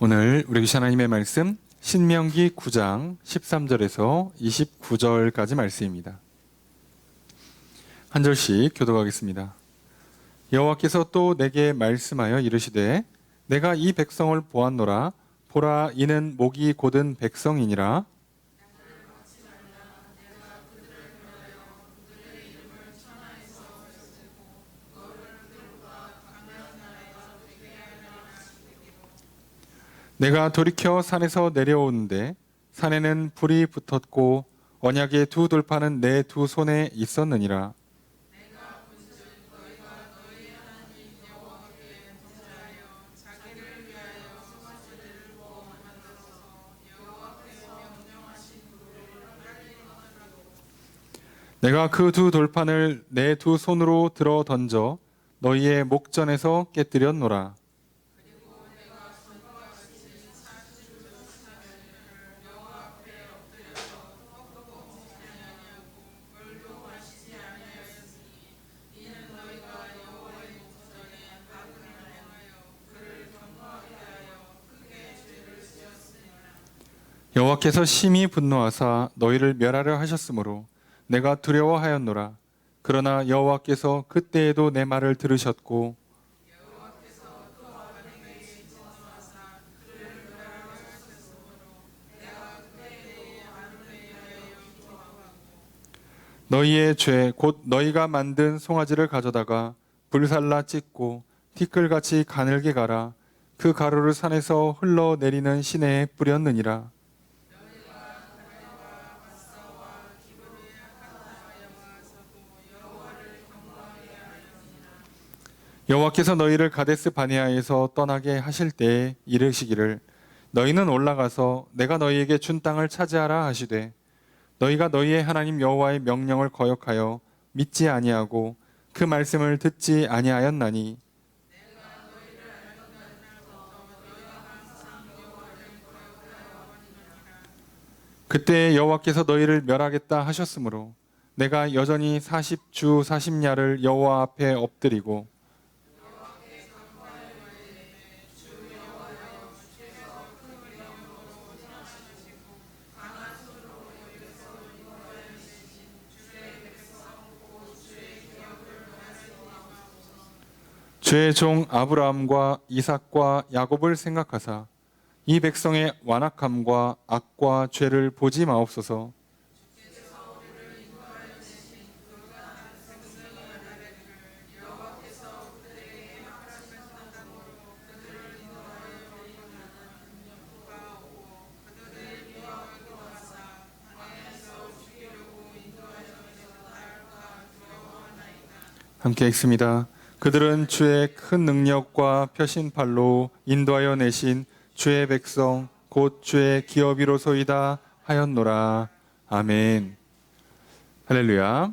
오늘 우리 계신 하나님의 말씀 신명기 9장 13절에서 29절까지 말씀입니다. 한 절씩 교독하겠습니다. 여호와께서 또 내게 말씀하여 이르시되 내가 이 백성을 보았노라. 보라, 이는 목이 곧은 백성이니라. 내가 돌이켜 산에서 내려오는데 산에는 불이 붙었고 언약의 두 돌판은 내 두 손에 있었느니라. 내가 그 두 돌판을 내 두 손으로 들어 던져 너희의 목전에서 깨뜨렸노라. 여호와께서 심히 분노하사 너희를 멸하려 하셨으므로 내가 두려워하였노라. 그러나 여호와께서 그때에도 내 말을 들으셨고 너희의 죄 곧 너희가 만든 송아지를 가져다가 불살라 찢고 티끌같이 가늘게 갈아 그 가루를 산에서 흘러내리는 시내에 뿌렸느니라. 여호와께서 너희를 가데스 바네아에서 떠나게 하실 때에 이르시기를 너희는 올라가서 내가 너희에게 준 땅을 차지하라 하시되 너희가 너희의 하나님 여호와의 명령을 거역하여 믿지 아니하고 그 말씀을 듣지 아니하였나니 그때 여호와께서 너희를 멸하겠다 하셨으므로 내가 여전히 40주 40야를 여호와 앞에 엎드리고 주의 종 아브라함과 이삭과 야곱을 생각하사 이 백성의 완악함과 악과 죄를 보지 마옵소서. 함께 읽습니다. 그들은 주의 큰 능력과 펴신 팔로 인도하여 내신 주의 백성 곧 주의 기업이로소이다 하였노라. 아멘. 할렐루야.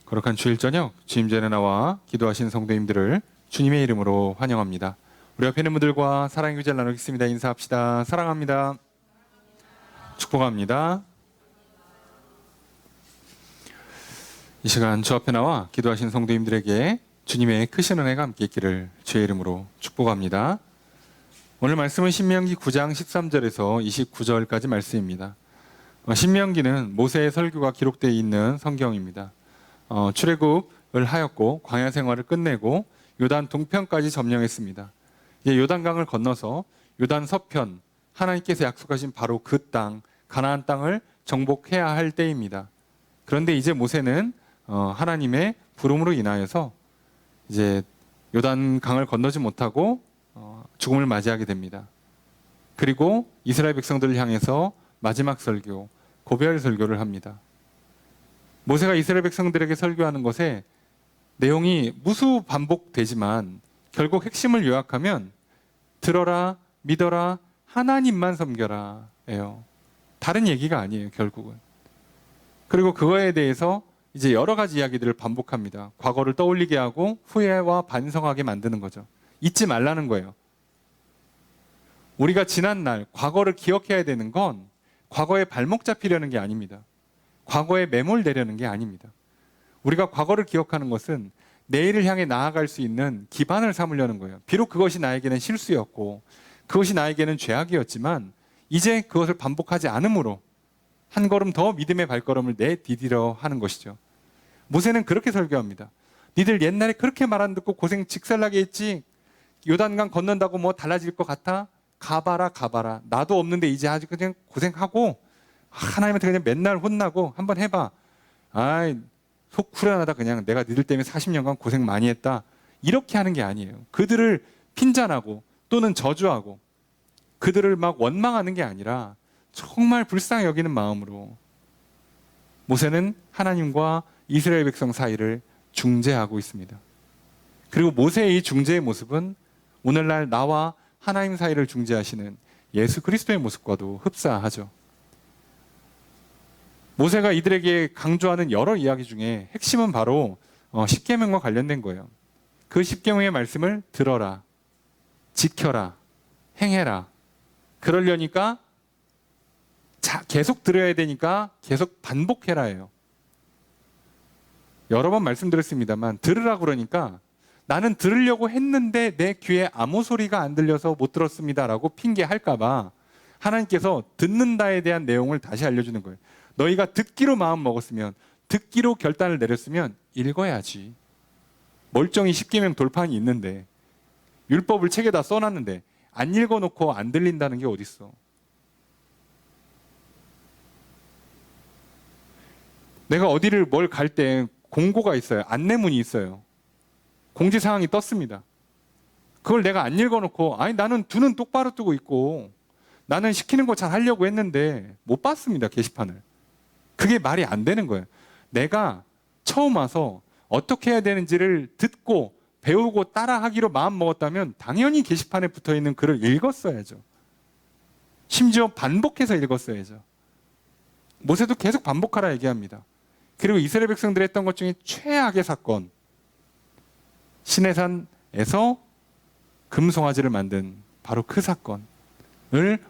거룩한 주일 저녁 주임전에 나와 기도하신 성도님들을 주님의 이름으로 환영합니다. 우리 옆에 있는 분들과 사랑의 교제를 나누겠습니다. 인사합시다. 사랑합니다. 축복합니다. 이 시간 주 앞에 나와 기도하신 성도님들에게 주님의 크신 은혜가 함께 있기를 주의 이름으로 축복합니다. 오늘 말씀은 신명기 9장 13절에서 29절까지 말씀입니다. 신명기는 모세의 설교가 기록되어 있는 성경입니다. 출애굽을 하였고 광야 생활을 끝내고 요단 동편까지 점령했습니다. 이제 요단강을 건너서 요단 서편 하나님께서 약속하신 바로 그 땅 가나안 땅을 정복해야 할 때입니다. 그런데 이제 모세는 하나님의 부름으로 인하여서 이제 요단강을 건너지 못하고 죽음을 맞이하게 됩니다. 그리고 이스라엘 백성들을 향해서 마지막 설교, 고별 설교를 합니다. 모세가 이스라엘 백성들에게 설교하는 것에 내용이 무수 반복되지만 결국 핵심을 요약하면 들어라, 믿어라, 하나님만 섬겨라 예요. 다른 얘기가 아니에요, 결국은. 그리고 그거에 대해서 이제 여러 가지 이야기들을 반복합니다. 과거를 떠올리게 하고 후회와 반성하게 만드는 거죠. 잊지 말라는 거예요. 우리가 지난 날, 과거를 기억해야 되는 건 과거에 발목 잡히려는 게 아닙니다. 과거에 매몰되려는 게 아닙니다. 우리가 과거를 기억하는 것은 내일을 향해 나아갈 수 있는 기반을 삼으려는 거예요. 비록 그것이 나에게는 실수였고 그것이 나에게는 죄악이었지만 이제 그것을 반복하지 않으므로 한 걸음 더 믿음의 발걸음을 내디디려 하는 것이죠. 모세는 그렇게 설교합니다. 니들 옛날에 그렇게 말 안 듣고 고생 직살나게 했지. 요단강 건넌다고 뭐 달라질 것 같아? 가봐라 가봐라. 나도 없는데 이제 아주 그냥 고생하고 하나님한테 그냥 맨날 혼나고 한번 해봐. 아이 속 후련하다. 그냥 내가 니들 때문에 40년간 고생 많이 했다. 이렇게 하는 게 아니에요. 그들을 핀잔하고 또는 저주하고 그들을 막 원망하는 게 아니라 정말 불쌍히 여기는 마음으로 모세는 하나님과 이스라엘 백성 사이를 중재하고 있습니다. 그리고 모세의 이 중재의 모습은 오늘날 나와 하나님 사이를 중재하시는 예수 그리스도의 모습과도 흡사하죠. 모세가 이들에게 강조하는 여러 이야기 중에 핵심은 바로 십계명과 관련된 거예요. 그 십계명의 말씀을 들어라, 지켜라, 행해라. 그러려니까 계속 들어야 되니까 계속 반복해라예요. 여러 번 말씀드렸습니다만 들으라 그러니까 나는 들으려고 했는데 내 귀에 아무 소리가 안 들려서 못 들었습니다라고 핑계할까 봐 하나님께서 듣는다에 대한 내용을 다시 알려주는 거예요. 너희가 듣기로 마음 먹었으면, 듣기로 결단을 내렸으면 읽어야지. 멀쩡히 십계명 돌판이 있는데, 율법을 책에다 써놨는데 안 읽어놓고 안 들린다는 게 어딨어. 내가 어디를 뭘 갈 때 공고가 있어요. 안내문이 있어요. 공지사항이 떴습니다. 그걸 내가 안 읽어놓고 아니 나는 두 눈 똑바로 뜨고 있고 나는 시키는 거 잘 하려고 했는데 못 봤습니다. 게시판을. 그게 말이 안 되는 거예요. 내가 처음 와서 어떻게 해야 되는지를 듣고 배우고 따라하기로 마음 먹었다면 당연히 게시판에 붙어있는 글을 읽었어야죠. 심지어 반복해서 읽었어야죠. 모세도 계속 반복하라 얘기합니다. 그리고 이스라엘 백성들이 했던 것 중에 최악의 사건, 시내산에서 금송아지를 만든 바로 그 사건을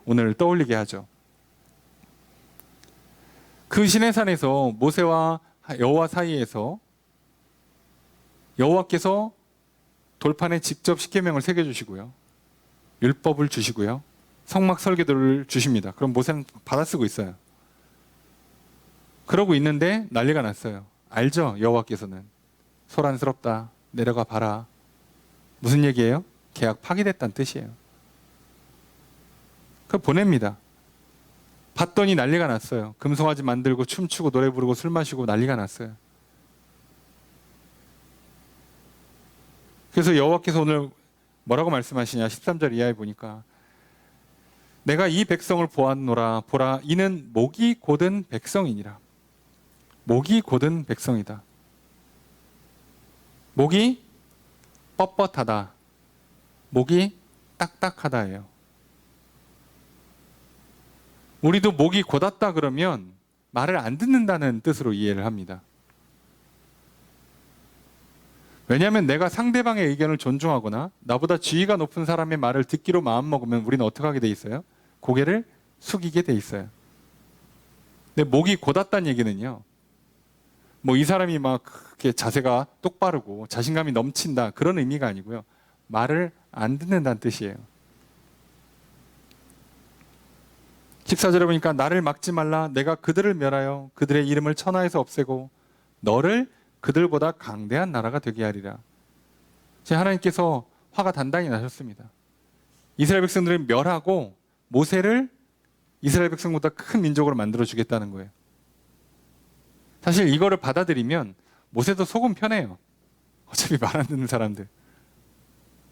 오늘 떠올리게 하죠. 그 시내산에서 모세와 여호와 사이에서 여호와께서 돌판에 직접 십계명을 새겨주시고요, 율법을 주시고요, 성막 설계도를 주십니다. 그럼 모세는 받아쓰고 있어요. 그러고 있는데 난리가 났어요. 알죠? 여호와께서는 소란스럽다, 내려가 봐라. 무슨 얘기예요? 계약 파기됐다는 뜻이에요. 그걸 보냅니다. 봤더니 난리가 났어요. 금송아지 만들고 춤추고 노래 부르고 술 마시고 난리가 났어요. 그래서 여호와께서 오늘 뭐라고 말씀하시냐, 13절 이하에 보니까 내가 이 백성을 보았노라. 보라, 이는 목이 곧은 백성이니라. 목이 곧은 백성이다. 목이 뻣뻣하다, 목이 딱딱하다예요. 우리도 목이 곧았다 그러면 말을 안 듣는다는 뜻으로 이해를 합니다. 왜냐하면 내가 상대방의 의견을 존중하거나 나보다 지위가 높은 사람의 말을 듣기로 마음먹으면 우리는 어떻게 하게 돼 있어요? 고개를 숙이게 돼 있어요. 근데 목이 곧았다는 얘기는요, 뭐 이 사람이 막 그렇게 자세가 똑바르고 자신감이 넘친다 그런 의미가 아니고요, 말을 안 듣는다는 뜻이에요. 14절에 보니까 나를 막지 말라. 내가 그들을 멸하여 그들의 이름을 천하에서 없애고 너를 그들보다 강대한 나라가 되게 하리라. 제 하나님께서 화가 단단히 나셨습니다. 이스라엘 백성들을 멸하고 모세를 이스라엘 백성보다 큰 민족으로 만들어 주겠다는 거예요. 사실 이거를 받아들이면 모세도 속은 편해요. 어차피 말 안 듣는 사람들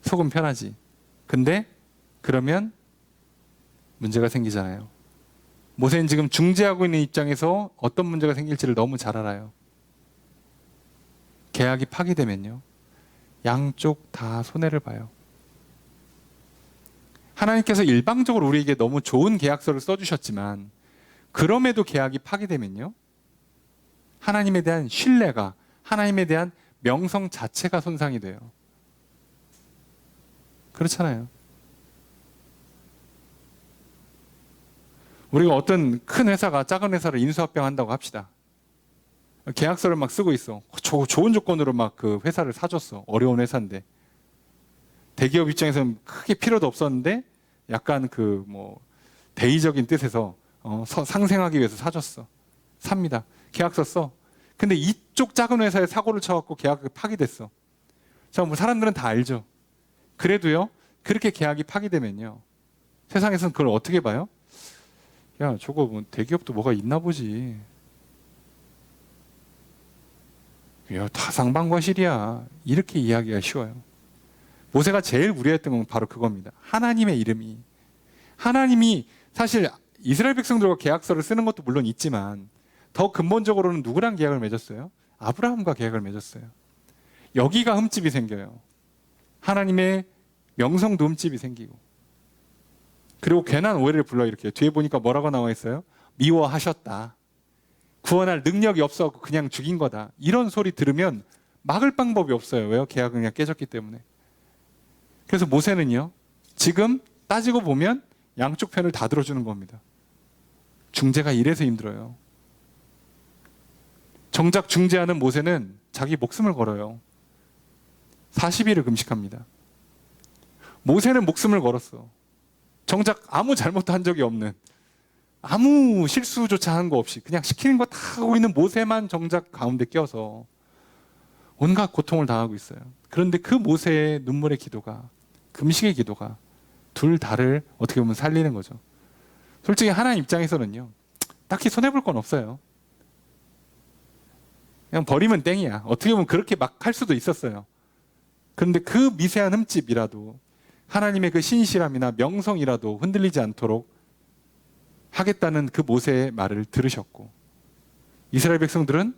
속은 편하지. 근데 그러면 문제가 생기잖아요. 모세는 지금 중재하고 있는 입장에서 어떤 문제가 생길지를 너무 잘 알아요. 계약이 파기되면요, 양쪽 다 손해를 봐요. 하나님께서 일방적으로 우리에게 너무 좋은 계약서를 써주셨지만 그럼에도 계약이 파기되면요, 하나님에 대한 신뢰가, 하나님에 대한 명성 자체가 손상이 돼요. 그렇잖아요. 우리가 어떤 큰 회사가 작은 회사를 인수합병한다고 합시다. 계약서를 막 쓰고 있어. 좋은 조건으로 막 그 회사를 사줬어. 어려운 회사인데. 대기업 입장에서는 크게 필요도 없었는데 약간 그 뭐 대의적인 뜻에서 상생하기 위해서 사줬어. 삽니다. 계약서 써. 근데 이쪽 작은 회사에 사고를 쳐갖고 계약이 파기됐어. 자, 뭐 사람들은 다 알죠. 그래도요, 그렇게 계약이 파기되면요, 세상에서는 그걸 어떻게 봐요? 야, 저거 뭐 대기업도 뭐가 있나 보지. 야, 다 상반과실이야. 이렇게 이야기가 쉬워요. 모세가 제일 우려했던 건 바로 그겁니다. 하나님의 이름이. 하나님이 사실 이스라엘 백성들과 계약서를 쓰는 것도 물론 있지만 더 근본적으로는 누구랑 계약을 맺었어요? 아브라함과 계약을 맺었어요. 여기가 흠집이 생겨요. 하나님의 명성도 흠집이 생기고. 그리고 괜한 오해를 불러일으켜요. 뒤에 보니까 뭐라고 나와 있어요? 미워하셨다. 구원할 능력이 없어서 그냥 죽인 거다. 이런 소리 들으면 막을 방법이 없어요. 왜요? 계약은 그냥 깨졌기 때문에. 그래서 모세는요, 지금 따지고 보면 양쪽 편을 다 들어주는 겁니다. 중재가 이래서 힘들어요. 정작 중재하는 모세는 자기 목숨을 걸어요. 40일을 금식합니다. 모세는 목숨을 걸었어. 정작 아무 잘못도 한 적이 없는, 아무 실수조차 한 거 없이 그냥 시키는 거 다 하고 있는 모세만 정작 가운데 껴서 온갖 고통을 당하고 있어요. 그런데 그 모세의 눈물의 기도가, 금식의 기도가 둘 다를 어떻게 보면 살리는 거죠. 솔직히 하나님 입장에서는요, 딱히 손해볼 건 없어요. 그냥 버리면 땡이야. 어떻게 보면 그렇게 막 할 수도 있었어요. 그런데 그 미세한 흠집이라도 하나님의 그 신실함이나 명성이라도 흔들리지 않도록 하겠다는 그 모세의 말을 들으셨고, 이스라엘 백성들은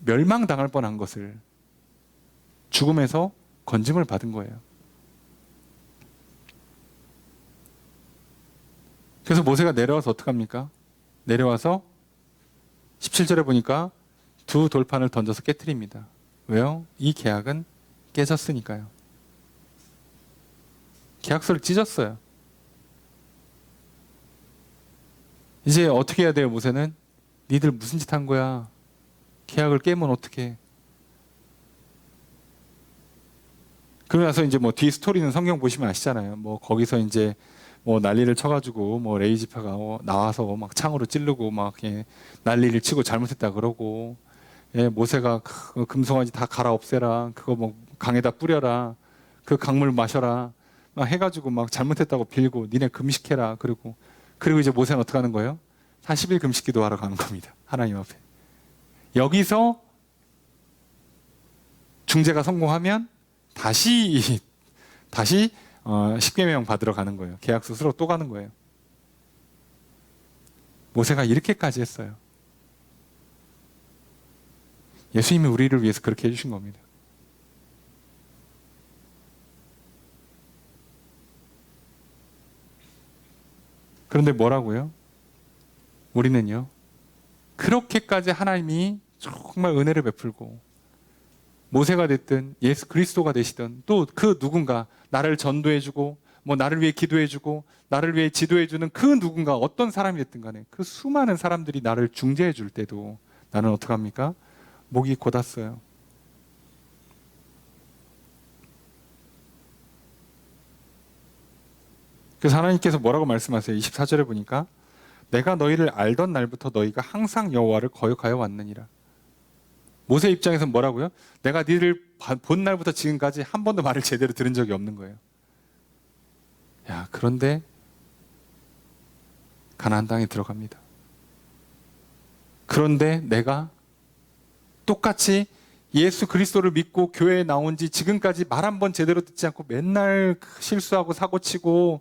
멸망당할 뻔한 것을 죽음에서 건짐을 받은 거예요. 그래서 모세가 내려와서 어떡합니까? 내려와서 17절에 보니까 두 돌판을 던져서 깨트립니다. 왜요? 이 계약은 깨졌으니까요. 계약서를 찢었어요. 이제 어떻게 해야 돼요, 모세는? 니들 무슨 짓 한 거야? 계약을 깨면 어떡해? 그러고 나서 이제 뭐 뒤 스토리는 성경 보시면 아시잖아요. 뭐 거기서 이제 뭐 난리를 쳐가지고 뭐 레이지파가 나와서 막 창으로 찌르고 막 난리를 치고 잘못했다 그러고, 모세가 그 금송아지 다 갈아 없애라, 그거 뭐 강에다 뿌려라, 그 강물 마셔라, 막 해가지고 막 잘못했다고 빌고 니네 금식해라. 그리고 이제 모세는 어떻게 하는 거예요? 40일 금식 기도하러 가는 겁니다. 하나님 앞에. 여기서 중재가 성공하면 다시 십계명 받으러 가는 거예요. 계약서 쓰러 또 가는 거예요. 모세가 이렇게까지 했어요. 예수님이 우리를 위해서 그렇게 해주신 겁니다. 그런데 뭐라고요? 우리는요, 그렇게까지 하나님이 정말 은혜를 베풀고 모세가 됐든 예수 그리스도가 되시든 또 그 누군가 나를 전도해주고 뭐 나를 위해 기도해주고 나를 위해 지도해주는 그 누군가, 어떤 사람이 됐든 간에 그 수많은 사람들이 나를 중재해줄 때도 나는 어떡합니까? 목이 곧았어요. 그래서 하나님께서 뭐라고 말씀하세요? 24절에 보니까 내가 너희를 알던 날부터 너희가 항상 여호와를 거역하여 왔느니라. 모세 입장에서는 뭐라고요? 내가 너희를 본 날부터 지금까지 한 번도 말을 제대로 들은 적이 없는 거예요. 야, 그런데 가나안 땅에 들어갑니다. 그런데 내가 똑같이 예수 그리스도를 믿고 교회에 나온 지 지금까지 말 한 번 제대로 듣지 않고 맨날 실수하고 사고치고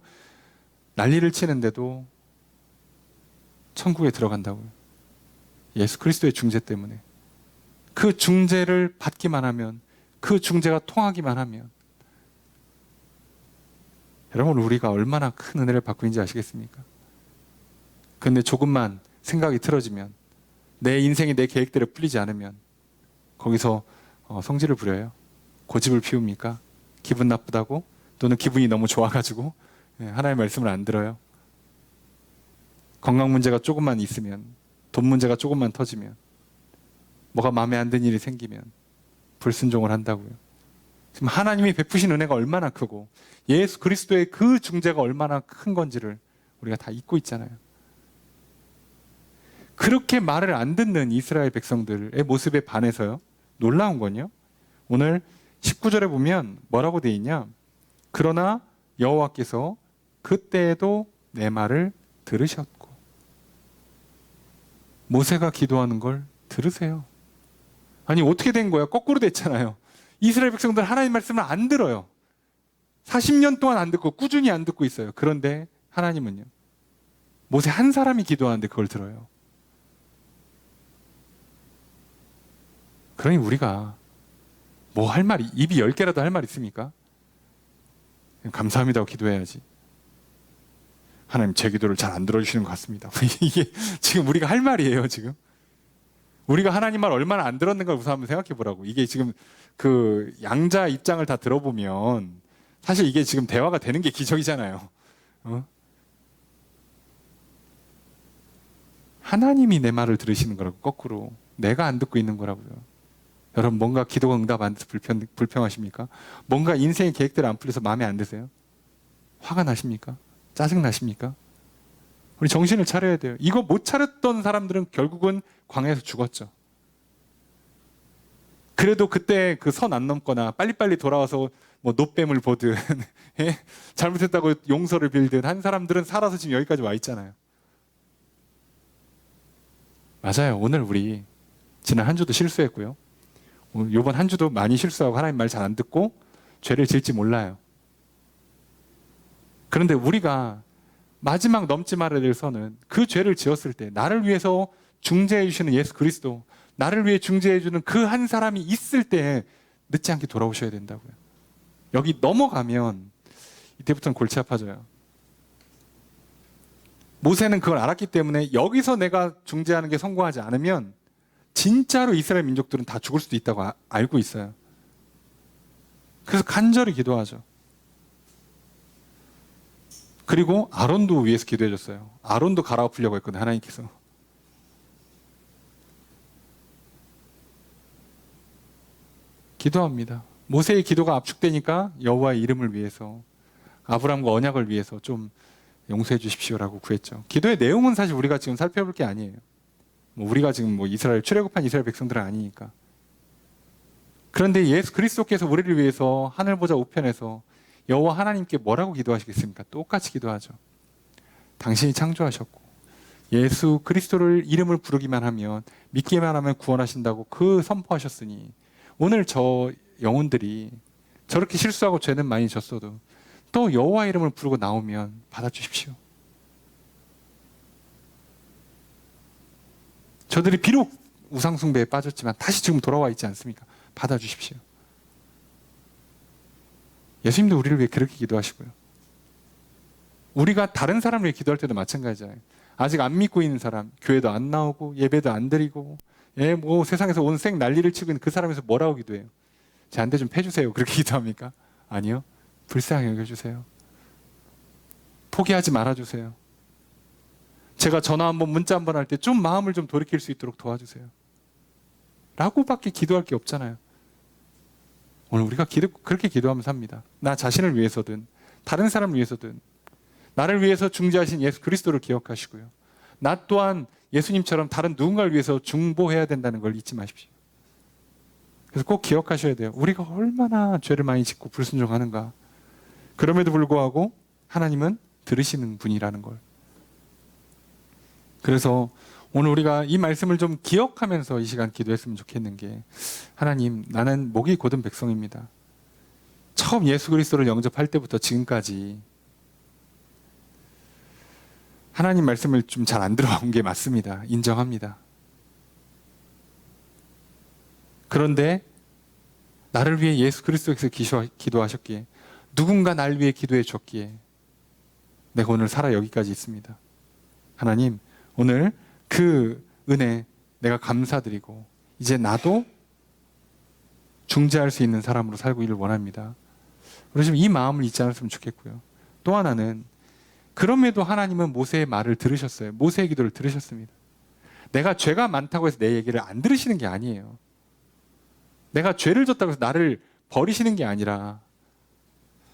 난리를 치는데도 천국에 들어간다고요. 예수 그리스도의 중재 때문에. 그 중재를 받기만 하면, 그 중재가 통하기만 하면, 여러분 우리가 얼마나 큰 은혜를 받고 있는지 아시겠습니까? 근데 조금만 생각이 틀어지면, 내 인생이 내 계획대로 풀리지 않으면 거기서 성질을 부려요. 고집을 피웁니까? 기분 나쁘다고? 또는 기분이 너무 좋아가지고 하나님의 말씀을 안 들어요. 건강 문제가 조금만 있으면, 돈 문제가 조금만 터지면, 뭐가 마음에 안 드는 일이 생기면 불순종을 한다고요. 지금 하나님이 베푸신 은혜가 얼마나 크고 예수 그리스도의 그 중재가 얼마나 큰 건지를 우리가 다 잊고 있잖아요. 그렇게 말을 안 듣는 이스라엘 백성들의 모습에 반해서요, 놀라운 건요, 오늘 19절에 보면 뭐라고 돼 있냐? 그러나 여호와께서 그때에도 내 말을 들으셨고. 모세가 기도하는 걸 들으세요. 아니 어떻게 된 거야? 거꾸로 됐잖아요. 이스라엘 백성들 하나님 말씀을 안 들어요. 40년 동안 안 듣고 꾸준히 안 듣고 있어요. 그런데 하나님은요, 모세 한 사람이 기도하는데 그걸 들어요. 그러니 우리가 뭐 할 말이, 입이 10개라도 할 말 있습니까? 감사합니다고 기도해야지. 하나님 제 기도를 잘 안 들어주시는 것 같습니다. 이게 지금 우리가 할 말이에요. 지금 우리가 하나님 말 얼마나 안 들었는가 우선 한번 생각해 보라고. 이게 지금 그 양자 입장을 다 들어보면 사실 이게 지금 대화가 되는 게 기적이잖아요. 하나님이 내 말을 들으시는 거라고, 거꾸로 내가 안 듣고 있는 거라고요. 여러분 뭔가 기도가 응답 안 돼서 불평하십니까? 뭔가 인생의 계획대로 안 풀려서 마음에 안 드세요? 화가 나십니까? 짜증 나십니까? 우리 정신을 차려야 돼요. 이거 못 차렸던 사람들은 결국은 광야에서 죽었죠. 그래도 그때 그 선 안 넘거나 빨리빨리 돌아와서 뭐 노뱀을 보든 잘못했다고 용서를 빌든 한 사람들은 살아서 지금 여기까지 와 있잖아요. 맞아요. 오늘 우리 지난 한 주도 실수했고요. 이번 한 주도 많이 실수하고 하나님 말 잘 안 듣고 죄를 지을지 몰라요. 그런데 우리가 마지막 넘지 말아야 될 선은 그 죄를 지었을 때 나를 위해서 중재해 주시는 예수 그리스도, 나를 위해 중재해 주는 그 한 사람이 있을 때 늦지 않게 돌아오셔야 된다고요. 여기 넘어가면 이때부터는 골치 아파져요. 모세는 그걸 알았기 때문에 여기서 내가 중재하는 게 성공하지 않으면 진짜로 이스라엘 민족들은 다 죽을 수도 있다고 알고 있어요. 그래서 간절히 기도하죠. 그리고 아론도 위해서 기도해 줬어요. 아론도 갈아엎으려고 했거든요, 하나님께서. 기도합니다. 모세의 기도가 압축되니까 여호와의 이름을 위해서, 아브라함과 언약을 위해서 좀 용서해 주십시오라고 구했죠. 기도의 내용은 사실 우리가 지금 살펴볼 게 아니에요. 우리가 지금 이스라엘 출애굽한 이스라엘 백성들은 아니니까. 그런데 예수 그리스도께서 우리를 위해서 하늘 보좌 우편에서 여호와 하나님께 뭐라고 기도하시겠습니까? 똑같이 기도하죠. 당신이 창조하셨고 예수 그리스도를 이름을 부르기만 하면, 믿기만 하면 구원하신다고 그 선포하셨으니 오늘 저 영혼들이 저렇게 실수하고 죄는 많이 졌어도 또 여호와 이름을 부르고 나오면 받아주십시오. 저들이 비록 우상숭배에 빠졌지만 다시 지금 돌아와 있지 않습니까? 받아주십시오. 예수님도 우리를 위해 그렇게 기도하시고요. 우리가 다른 사람을 위해 기도할 때도 마찬가지잖아요. 아직 안 믿고 있는 사람, 교회도 안 나오고 예배도 안 드리고 세상에서 온 생 난리를 치고 있는 그 사람에서 뭐라고 기도해요? 제 한 대 좀 패주세요. 그렇게 기도합니까? 아니요. 불쌍히 여겨주세요. 포기하지 말아주세요. 제가 전화 한번 문자 한번 할 때 좀 마음을 좀 돌이킬 수 있도록 도와주세요. 라고밖에 기도할 게 없잖아요. 오늘 우리가 그렇게 기도하면서 삽니다. 나 자신을 위해서든 다른 사람을 위해서든 나를 위해서 중재하신 예수 그리스도를 기억하시고요. 나 또한 예수님처럼 다른 누군가를 위해서 중보해야 된다는 걸 잊지 마십시오. 그래서 꼭 기억하셔야 돼요. 우리가 얼마나 죄를 많이 짓고 불순종하는가. 그럼에도 불구하고 하나님은 들으시는 분이라는 걸. 그래서 오늘 우리가 이 말씀을 좀 기억하면서 이 시간 기도했으면 좋겠는 게, 하나님, 나는 목이 곧은 백성입니다. 처음 예수 그리스도를 영접할 때부터 지금까지 하나님 말씀을 좀 잘 안 들어온 게 맞습니다. 인정합니다. 그런데 나를 위해 예수 그리스도께서 기도하셨기에, 누군가 날 위해 기도해 줬기에 내가 오늘 살아 여기까지 있습니다. 하나님, 오늘 그 은혜 내가 감사드리고 이제 나도 중재할 수 있는 사람으로 살고 있기를 원합니다. 우리 지금 이 마음을 잊지 않았으면 좋겠고요. 또 하나는, 그럼에도 하나님은 모세의 말을 들으셨어요. 모세의 기도를 들으셨습니다. 내가 죄가 많다고 해서 내 얘기를 안 들으시는 게 아니에요. 내가 죄를 졌다고 해서 나를 버리시는 게 아니라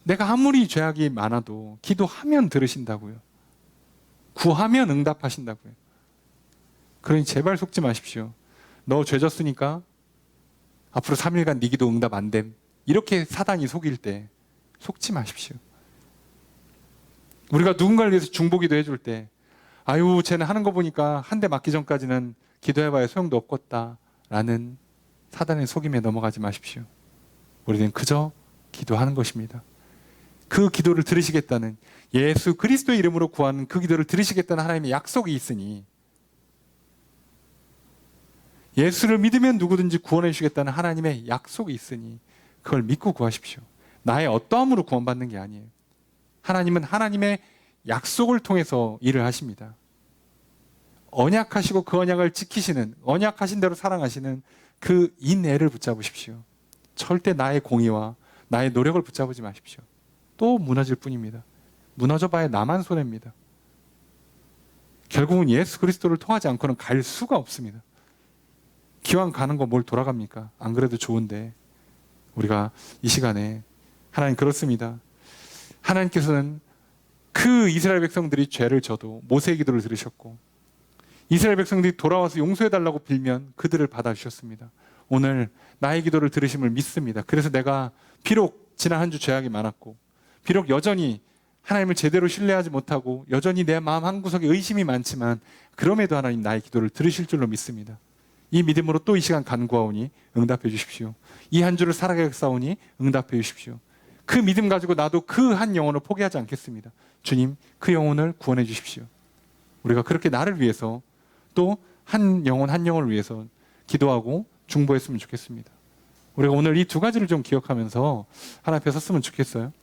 내가 아무리 죄악이 많아도 기도하면 들으신다고요. 구하면 응답하신다고요. 그러니 제발 속지 마십시오. 너 죄 졌으니까 앞으로 3일간 네 기도 응답 안 됨. 이렇게 사단이 속일 때 속지 마십시오. 우리가 누군가를 위해서 중보기도 해줄 때 아유 쟤는 하는 거 보니까 한 대 맞기 전까지는 기도해봐야 소용도 없겠다 라는 사단의 속임에 넘어가지 마십시오. 우리는 그저 기도하는 것입니다. 그 기도를 들으시겠다는, 예수 그리스도의 이름으로 구하는 그 기도를 들으시겠다는 하나님의 약속이 있으니, 예수를 믿으면 누구든지 구원해 주시겠다는 하나님의 약속이 있으니 그걸 믿고 구하십시오. 나의 어떠함으로 구원받는 게 아니에요. 하나님은 하나님의 약속을 통해서 일을 하십니다. 언약하시고 그 언약을 지키시는, 언약하신 대로 사랑하시는 그 인애를 붙잡으십시오. 절대 나의 공의와 나의 노력을 붙잡지 마십시오. 또 무너질 뿐입니다. 무너져봐야 나만 손해입니다. 결국은 예수 그리스도를 통하지 않고는 갈 수가 없습니다. 기왕 가는 거 뭘 돌아갑니까? 안 그래도 좋은데. 우리가 이 시간에 하나님 그렇습니다. 하나님께서는 그 이스라엘 백성들이 죄를 져도 모세의 기도를 들으셨고, 이스라엘 백성들이 돌아와서 용서해달라고 빌면 그들을 받아주셨습니다. 오늘 나의 기도를 들으심을 믿습니다. 그래서 내가 비록 지난 한 주 죄악이 많았고, 비록 여전히 하나님을 제대로 신뢰하지 못하고 여전히 내 마음 한구석에 의심이 많지만, 그럼에도 하나님 나의 기도를 들으실 줄로 믿습니다. 이 믿음으로 또 이 시간 간구하오니 응답해 주십시오. 이 한 주를 살아가게 싸우니 응답해 주십시오. 그 믿음 가지고 나도 그 한 영혼을 포기하지 않겠습니다. 주님, 그 영혼을 구원해 주십시오. 우리가 그렇게 나를 위해서 또 한 영혼 한 영혼을 위해서 기도하고 중보했으면 좋겠습니다. 우리가 오늘 이 두 가지를 좀 기억하면서 하나님 앞에 섰으면 좋겠어요.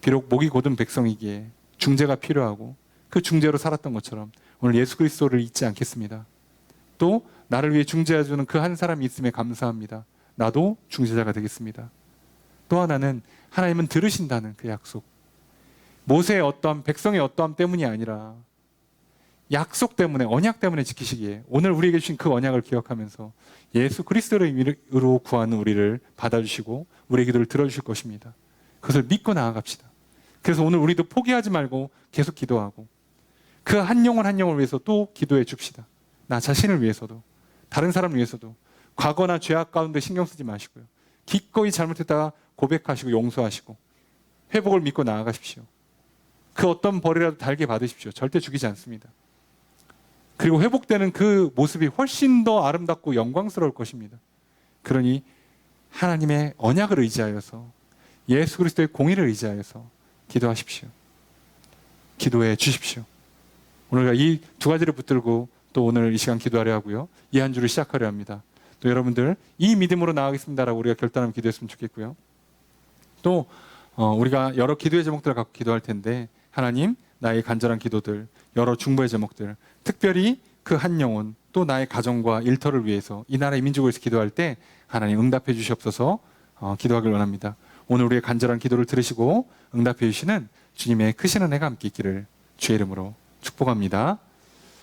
비록 목이 곧은 백성이기에 중재가 필요하고 그 중재로 살았던 것처럼 오늘 예수 그리스도를 잊지 않겠습니다. 또 나를 위해 중재해주는 그 한 사람이 있음에 감사합니다. 나도 중재자가 되겠습니다. 또 하나는 하나님은 들으신다는 그 약속. 모세의 어떠함, 백성의 어떠함 때문이 아니라 약속 때문에, 언약 때문에 지키시기에 오늘 우리에게 주신 그 언약을 기억하면서 예수 그리스도의 이름으로 구하는 우리를 받아주시고 우리의 기도를 들어주실 것입니다. 그것을 믿고 나아갑시다. 그래서 오늘 우리도 포기하지 말고 계속 기도하고 그 한 영혼 한 영혼을 위해서 또 기도해 줍시다. 나 자신을 위해서도, 다른 사람을 위해서도. 과거나 죄악 가운데 신경 쓰지 마시고요. 기꺼이 잘못했다가 고백하시고 용서하시고 회복을 믿고 나아가십시오. 그 어떤 벌이라도 달게 받으십시오. 절대 죽이지 않습니다. 그리고 회복되는 그 모습이 훨씬 더 아름답고 영광스러울 것입니다. 그러니 하나님의 언약을 의지하여서, 예수 그리스도의 공의를 의지하여서 기도하십시오. 기도해 주십시오. 오늘 이 두 가지를 붙들고 또 오늘 이 시간 기도하려 하고요. 이 한 주를 시작하려 합니다. 또 여러분들 이 믿음으로 나아가겠습니다라고 우리가 결단하면 기도했으면 좋겠고요. 또 우리가 여러 기도의 제목들을 갖고 기도할 텐데, 하나님, 나의 간절한 기도들, 여러 중보의 제목들, 특별히 그 한 영혼, 또 나의 가정과 일터를 위해서 이 나라의 민족을 위해서 기도할 때 하나님 응답해 주시옵소서 기도하길 원합니다. 오늘 우리의 간절한 기도를 들으시고 응답해 주시는 주님의 크신 은혜가 함께 있기를 주의 이름으로 축복합니다.